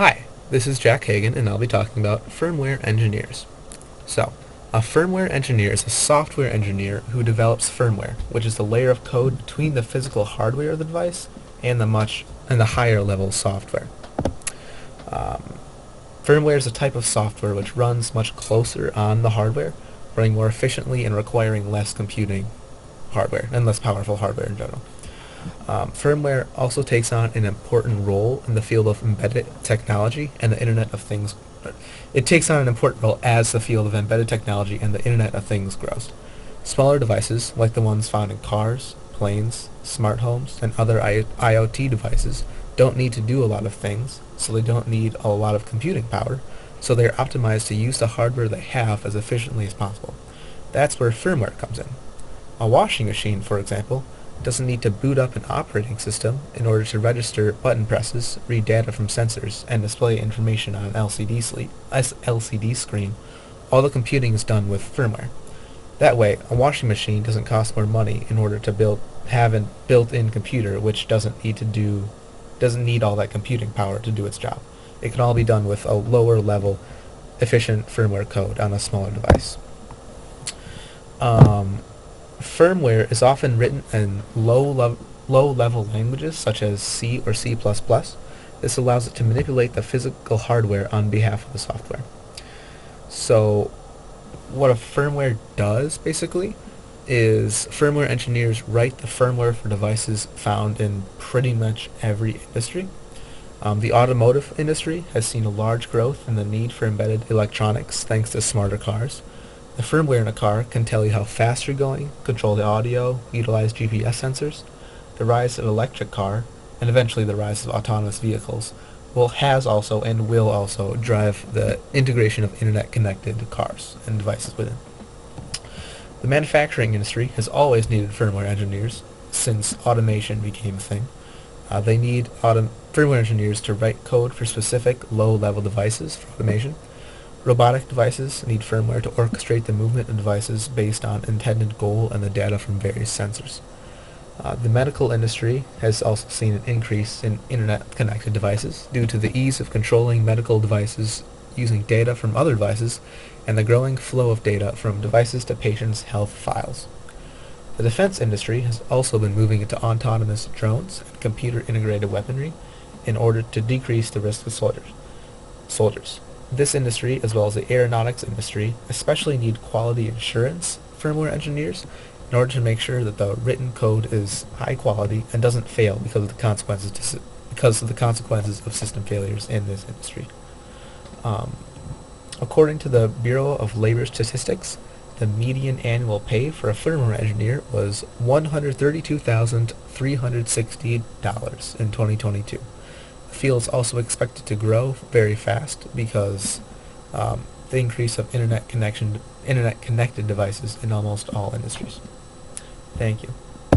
Hi, this is Jack Hagen, and I'll be talking about firmware engineers. So, a firmware engineer is a software engineer who develops firmware, which is the layer of code between the physical hardware of the device and the higher level software. Um, Firmware is a type of software which runs much closer on the hardware, running more efficiently and requiring less computing hardware and less powerful hardware in general. Firmware also takes on an important role in the field of embedded technology and the Internet of Things. It takes on an important role as the field of embedded technology and the Internet of Things grows. Smaller devices, like the ones found in cars, planes, smart homes, and other IoT devices, don't need to do a lot of things, so they don't need a lot of computing power, so they are optimized to use the hardware they have as efficiently as possible. That's where firmware comes in. A washing machine, for example, doesn't need to boot up an operating system in order to register button presses, read data from sensors, and display information on an LCD screen. All the computing is done with firmware. That way, a washing machine doesn't cost more money in order to have a built-in computer which doesn't need all that computing power to do its job. It can all be done with a lower level, efficient firmware code on a smaller device. Firmware is often written in low-level languages such as C or C++. This allows it to manipulate the physical hardware on behalf of the software. So what a firmware does, basically, is firmware engineers write the firmware for devices found in pretty much every industry. The automotive industry has seen a large growth in the need for embedded electronics thanks to smarter cars. The firmware in a car can tell you how fast you're going, control the audio, utilize GPS sensors. The rise of electric car, and eventually the rise of autonomous vehicles, has also and will also drive the integration of internet-connected cars and devices within. The manufacturing industry has always needed firmware engineers since automation became a thing. They need firmware engineers to write code for specific low-level devices for automation. Robotic devices need firmware to orchestrate the movement of devices based on intended goal and the data from various sensors. The medical industry has also seen an increase in internet-connected devices due to the ease of controlling medical devices using data from other devices and the growing flow of data from devices to patients' health files. The defense industry has also been moving into autonomous drones and computer-integrated weaponry in order to decrease the risk of soldiers. This industry, as well as the aeronautics industry, especially need quality assurance firmware engineers in order to make sure that the written code is high quality and doesn't fail because of the consequences of system failures in this industry. According to the Bureau of Labor Statistics, the median annual pay for a firmware engineer was $132,360 in 2022. The field is also expected to grow very fast because the increase of internet connected devices in almost all industries. Thank you.